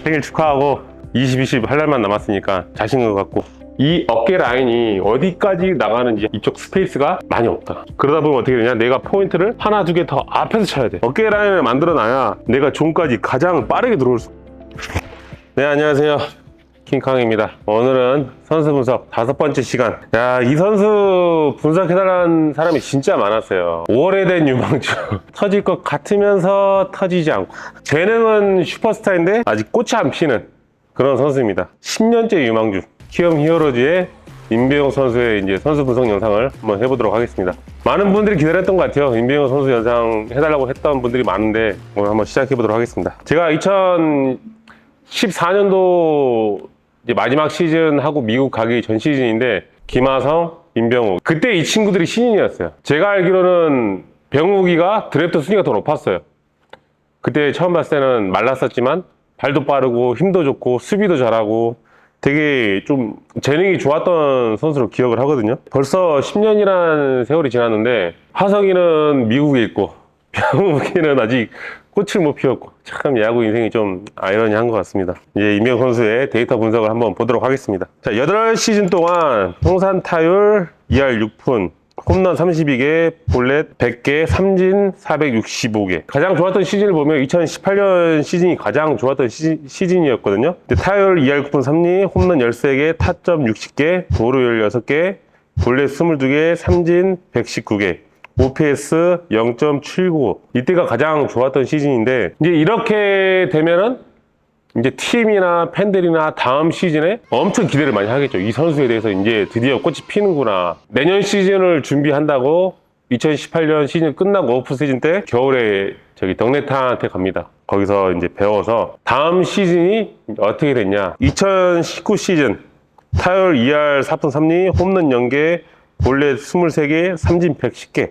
생일 축하하고 20, 할 날만 남았으니까 자신감 갖고 이 어깨 라인이 어디까지 나가는지 이쪽 스페이스가 많이 없다. 그러다 보면 어떻게 되냐, 내가 포인트를 하나 두 개 더 앞에서 쳐야 돼. 어깨 라인을 만들어 놔야 내가 존까지 가장 빠르게 들어올 수. 네, 안녕하세요, 킹캉입니다. 오늘은 선수 분석 5번째 시간. 야, 이 선수 분석해달라는 사람이 진짜 많았어요. 오래된 유망주 터질 것 같으면서 터지지 않고, 재능은 슈퍼스타인데 아직 꽃이 안 피는 그런 선수입니다. 10년째 유망주 키움 히어로즈의 임병욱 선수의 이제 선수 분석 영상을 한번 해보도록 하겠습니다. 많은 분들이 기다렸던 것 같아요. 임병욱 선수 영상 해달라고 했던 분들이 많은데 오늘 한번 시작해보도록 하겠습니다. 제가 2014년도 이제 마지막 시즌 하고 미국 가기 전 시즌인데, 김하성, 임병욱, 그때 이 친구들이 신인이었어요. 제가 알기로는 병욱이가 드래프트 순위가 더 높았어요. 그때 처음 봤을 때는 말랐었지만 발도 빠르고 힘도 좋고 수비도 잘하고 되게 좀 재능이 좋았던 선수로 기억을 하거든요. 벌써 10년이라는 세월이 지났는데 하성이는 미국에 있고 병욱이는 아직 꽃을 못 피웠고, 참 야구 인생이 좀 아이러니한 것 같습니다. 이제 임병욱 선수의 데이터 분석을 한번 보도록 하겠습니다. 자, 8시즌 동안 통산 타율 2할 6푼, 홈런 32개, 볼넷 100개, 삼진 465개. 가장 좋았던 시즌을 보면 2018년 시즌이 가장 좋았던 시즌이었거든요. 타율 2할 9푼 3리, 홈런 13개, 타점 60개, 도루 16개, 볼넷 22개, 삼진 119개. OPS 0.79. 이때가 가장 좋았던 시즌인데, 이제 이렇게 되면은 이제 팀이나 팬들이나 다음 시즌에 엄청 기대를 많이 하겠죠. 이 선수에 대해서 이제 드디어 꽃이 피는구나. 내년 시즌을 준비한다고 2018년 시즌 끝나고 오프 시즌 때 겨울에 저기 덕내타한테 갑니다. 거기서 이제 배워서 다음 시즌이 어떻게 됐냐. 2019 시즌 타율 2할 4푼 3리, 홈런 0개, 볼넷 23개, 삼진 110개,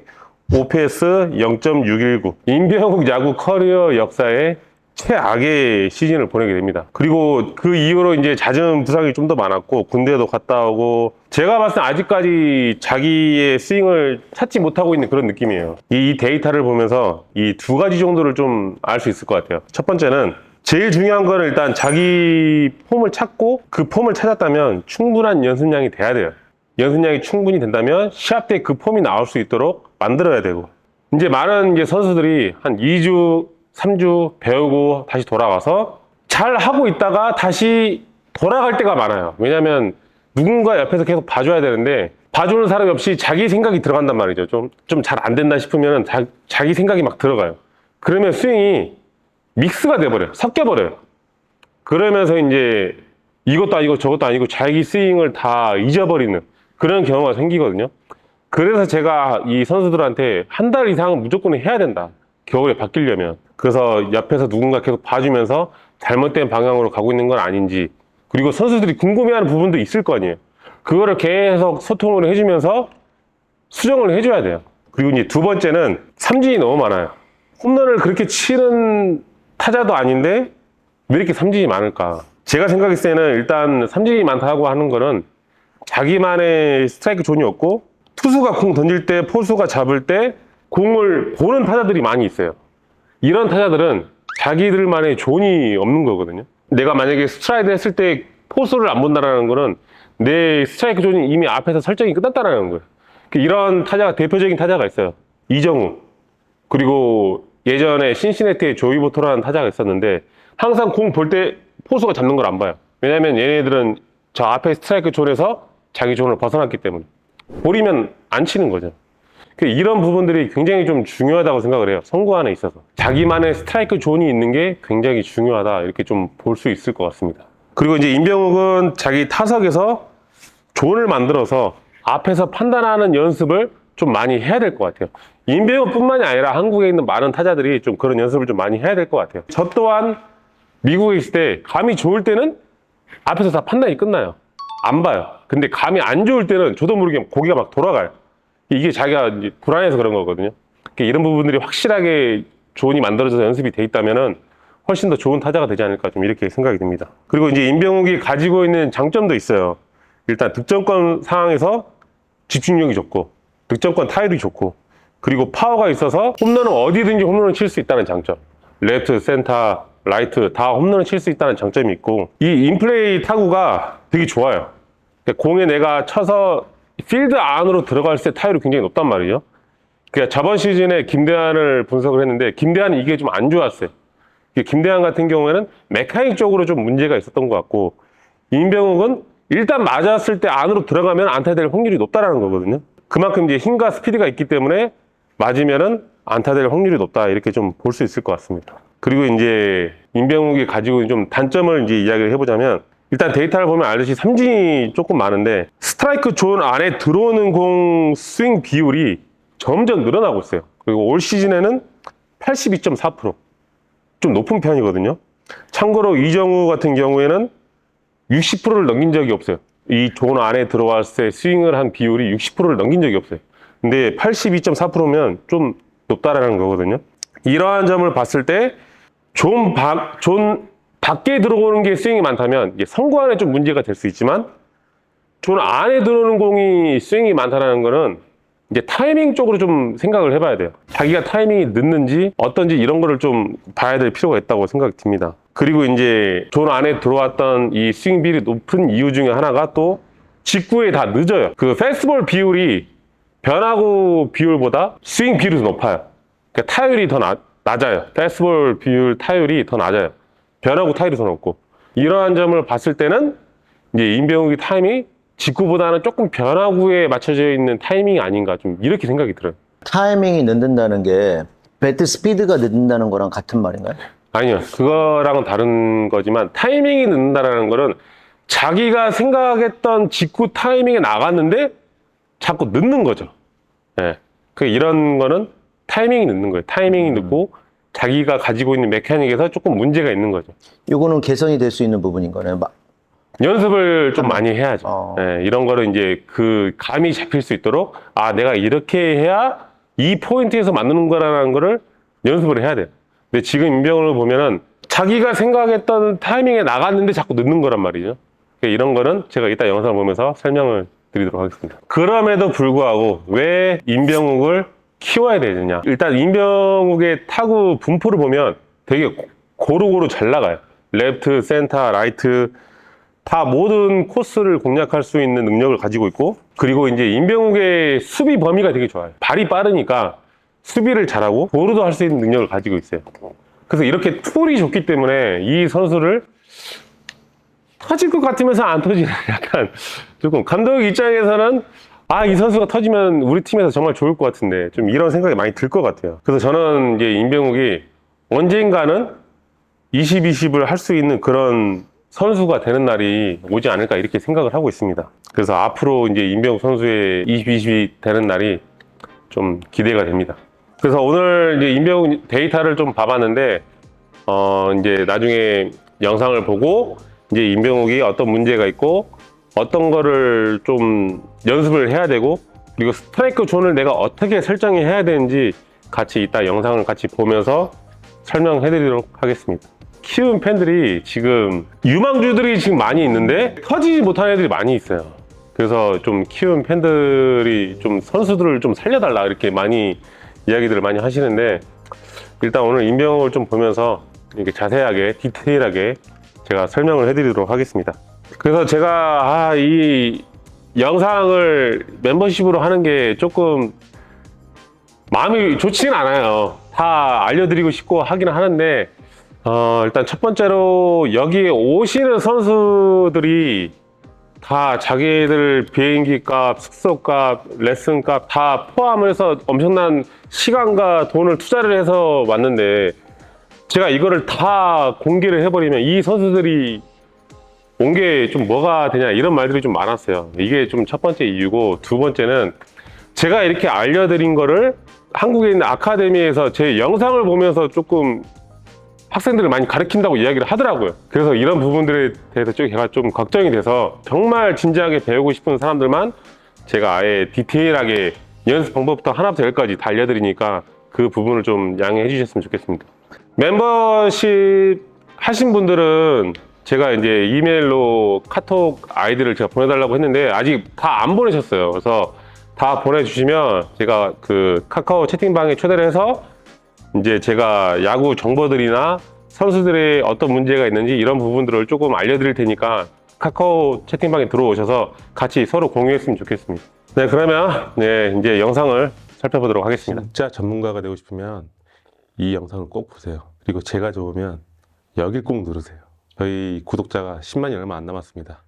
OPS 0.619. 임병욱 야구 커리어 역사에 최악의 시즌을 보내게 됩니다. 그리고 그 이후로 이제 잦은 부상이 좀 더 많았고, 군대도 갔다 오고, 제가 봤을 때 아직까지 자기의 스윙을 찾지 못하고 있는 그런 느낌이에요. 이 데이터를 보면서 이 두 가지 정도를 좀 알 수 있을 것 같아요. 첫 번째는, 제일 중요한 거는 일단 자기 폼을 찾고, 그 폼을 찾았다면 충분한 연습량이 돼야 돼요. 연습량이 충분히 된다면 시합 때 그 폼이 나올 수 있도록 만들어야 되고, 이제 많은 이제 선수들이 한 2주 3주 배우고 다시 돌아와서 잘 하고 있다가 다시 돌아갈 때가 많아요. 왜냐면 누군가 옆에서 계속 봐줘야 되는데, 봐주는 사람이 없이 자기 생각이 들어간단 말이죠. 좀 잘 안 된다 싶으면 자기 생각이 막 들어가요. 그러면 스윙이 믹스가 돼버려요. 섞여버려요. 그러면서 이제 이것도 아니고 저것도 아니고 자기 스윙을 다 잊어버리는 그런 경우가 생기거든요. 그래서 제가 이 선수들한테 한 달 이상은 무조건 해야 된다, 겨울에 바뀌려면. 그래서 옆에서 누군가 계속 봐주면서 잘못된 방향으로 가고 있는 건 아닌지, 그리고 선수들이 궁금해하는 부분도 있을 거 아니에요. 그거를 계속 소통을 해주면서 수정을 해줘야 돼요. 그리고 이제 두 번째는 삼진이 너무 많아요. 홈런을 그렇게 치는 타자도 아닌데 왜 이렇게 삼진이 많을까? 제가 생각했을 때는 일단 삼진이 많다고 하는 거는 자기만의 스트라이크 존이 없고, 투수가 공 던질 때, 포수가 잡을 때 공을 보는 타자들이 많이 있어요. 이런 타자들은 자기들만의 존이 없는 거거든요. 내가 만약에 스트라이드 했을 때 포수를 안 본다는 거는 내 스트라이크 존이 이미 앞에서 설정이 끝났다는 거예요. 이런 타자가, 대표적인 타자가 있어요. 이정우, 그리고 예전에 신시내티의 조이 보토라는 타자가 있었는데, 항상 공 볼 때 포수가 잡는 걸 안 봐요. 왜냐면 얘네들은 저 앞에 스트라이크 존에서 자기 존을 벗어났기 때문에 볼이면 안 치는 거죠. 이런 부분들이 굉장히 좀 중요하다고 생각을 해요. 선구 안에 있어서 자기만의 스트라이크 존이 있는 게 굉장히 중요하다, 이렇게 좀 볼 수 있을 것 같습니다. 그리고 이제 임병욱은 자기 타석에서 존을 만들어서 앞에서 판단하는 연습을 좀 많이 해야 될 것 같아요. 임병욱 뿐만이 아니라 한국에 있는 많은 타자들이 좀 그런 연습을 좀 많이 해야 될 것 같아요. 저 또한 미국에 있을 때 감이 좋을 때는 앞에서 다 판단이 끝나요. 안 봐요. 근데 감이 안 좋을 때는 저도 모르게 고개가 막 돌아가요. 이게 자기가 이제 불안해서 그런 거거든요. 이런 부분들이 확실하게 존이 만들어져서 연습이 돼 있다면은 훨씬 더 좋은 타자가 되지 않을까, 좀 이렇게 생각이 듭니다. 그리고 이제 임병욱이 가지고 있는 장점도 있어요. 일단 득점권 상황에서 집중력이 좋고, 득점권 타율이 좋고, 그리고 파워가 있어서 홈런은 어디든지 홈런을 칠 수 있다는 장점. 레프트, 센터, 라이트 다 홈런을 칠 수 있다는 장점이 있고, 이 인플레이 타구가 되게 좋아요. 공에 내가 쳐서 필드 안으로 들어갈 때 타율이 굉장히 높단 말이죠. 그러니까 저번 시즌에 김대한을 분석을 했는데 김대한은 이게 좀 안 좋았어요. 김대한 같은 경우에는 메카닉적으로 좀 문제가 있었던 것 같고, 임병욱은 일단 맞았을 때 안으로 들어가면 안타될 확률이 높다라는 거거든요. 그만큼 이제 힘과 스피드가 있기 때문에 맞으면은 안타될 확률이 높다, 이렇게 좀 볼 수 있을 것 같습니다. 그리고 이제 임병욱이 가지고 있는 좀 단점을 이제 이야기를 해보자면, 일단 데이터를 보면 알듯이 삼진이 조금 많은데 스트라이크 존 안에 들어오는 공 스윙 비율이 점점 늘어나고 있어요. 그리고 올 시즌에는 82.4%, 좀 높은 편이거든요. 참고로 이정우 같은 경우에는 60%를 넘긴 적이 없어요. 이 존 안에 들어왔을 때 스윙을 한 비율이 60%를 넘긴 적이 없어요. 근데 82.4%면 좀 높다라는 거거든요. 이러한 점을 봤을 때 존 밖에 들어오는 게 스윙이 많다면 이게 선구안에 좀 문제가 될 수 있지만, 존 안에 들어오는 공이 스윙이 많다는 거는 이제 타이밍 쪽으로 좀 생각을 해봐야 돼요. 자기가 타이밍이 늦는지 어떤지 이런 거를 좀 봐야 될 필요가 있다고 생각이 듭니다. 그리고 이제 존 안에 들어왔던 이 스윙 비율이 높은 이유 중에 하나가 또 직구에 다 늦어요. 그 패스트볼 비율이 변화구 비율보다 스윙 비율이 더 높아요. 그러니까 타율이 더 낮아요. 패스트볼 비율 타율이 더 낮아요. 변화구 타율이 더 높고, 이러한 점을 봤을 때는 이제 임병욱의 타이밍이 직구보다는 조금 변화구에 맞춰져 있는 타이밍이 아닌가, 좀 이렇게 생각이 들어요. 타이밍이 늦는다는 게 배트 스피드가 늦는다는 거랑 같은 말인가요? 아니요, 그거랑은 다른 거지만, 타이밍이 늦는다는 거는 자기가 생각했던 직구 타이밍에 나갔는데 자꾸 늦는 거죠. 예. 이런 거는 타이밍이 늦는 거예요. 타이밍이 늦고 자기가 가지고 있는 메카닉에서 조금 문제가 있는 거죠. 요거는 개선이 될 수 있는 부분인 거네요. 연습을 좀 많이 해야죠. 예, 이런 거를 이제 그 감이 잡힐 수 있도록, 아, 내가 이렇게 해야 이 포인트에서 맞는 거라는 거를 연습을 해야 돼요. 근데 지금 임병을 보면은 자기가 생각했던 타이밍에 나갔는데 자꾸 늦는 거란 말이죠. 그러니까 이런 거는 제가 이따 영상을 보면서 설명을 드리도록 하겠습니다. 그럼에도 불구하고 왜 임병욱을 키워야 되느냐. 일단 임병욱의 타구 분포를 보면 되게 고루고루 잘 나가요. 레프트, 센터, 라이트 다 모든 코스를 공략할 수 있는 능력을 가지고 있고, 그리고 이제 임병욱의 수비 범위가 되게 좋아요. 발이 빠르니까 수비를 잘하고 보루도 할 수 있는 능력을 가지고 있어요. 그래서 이렇게 툴이 좋기 때문에 이 선수를 터질 것 같으면서 안 터지는, 약간 조금 감독 입장에서는 아, 이 선수가 터지면 우리 팀에서 정말 좋을 것 같은데, 좀 이런 생각이 많이 들 것 같아요. 그래서 저는 이제 임병욱이 언젠가는 20-20을 할 수 있는 그런 선수가 되는 날이 오지 않을까, 이렇게 생각을 하고 있습니다. 그래서 앞으로 이제 임병욱 선수의 20-20이 되는 날이 좀 기대가 됩니다. 그래서 오늘 이제 임병욱 데이터를 좀 봐봤는데, 이제 나중에 영상을 보고 이제 임병욱이 어떤 문제가 있고 어떤 거를 좀 연습을 해야 되고, 그리고 스트라이크 존을 내가 어떻게 설정해야 되는지 같이 이따 영상을 같이 보면서 설명해 드리도록 하겠습니다. 키운 팬들이 지금 유망주들이 지금 많이 있는데 터지지 못한 애들이 많이 있어요. 그래서 좀 키운 팬들이 좀 선수들을 좀 살려달라, 이렇게 많이 이야기들을 많이 하시는데, 일단 오늘 임병욱을 좀 보면서 이렇게 자세하게 디테일하게 제가 설명을 해드리도록 하겠습니다. 그래서 제가 이 영상을 멤버십으로 하는 게 조금 마음이 좋지는 않아요. 다 알려드리고 싶고 하기는 하는데, 일단 첫 번째로 여기에 오시는 선수들이 다 자기들 비행기 값, 숙소 값, 레슨 값 다 포함해서 엄청난 시간과 돈을 투자를 해서 왔는데, 제가 이거를 다 공개를 해버리면 이 선수들이 온 게 좀 뭐가 되냐, 이런 말들이 좀 많았어요. 이게 좀 첫 번째 이유고, 두 번째는 제가 이렇게 알려드린 거를 한국에 있는 아카데미에서 제 영상을 보면서 조금 학생들을 많이 가르친다고 이야기를 하더라고요. 그래서 이런 부분들에 대해서 제가 좀 걱정이 돼서, 정말 진지하게 배우고 싶은 사람들만 제가 아예 디테일하게 연습 방법부터 하나부터 열까지 다 알려드리니까 그 부분을 좀 양해해 주셨으면 좋겠습니다. 멤버십 하신 분들은 제가 이제 이메일로 카톡 아이디를 제가 보내달라고 했는데 아직 다 안 보내셨어요. 그래서 다 보내주시면 제가 그 카카오 채팅방에 초대를 해서 이제 제가 야구 정보들이나 선수들의 어떤 문제가 있는지 이런 부분들을 조금 알려드릴 테니까 카카오 채팅방에 들어오셔서 같이 서로 공유했으면 좋겠습니다. 네, 그러면 네, 이제 영상을 살펴보도록 하겠습니다. 진짜 전문가가 되고 싶으면 이 영상을 꼭 보세요. 그리고 제가 좋으면 여길 꼭 누르세요. 저희 구독자가 10만이 얼마 안 남았습니다.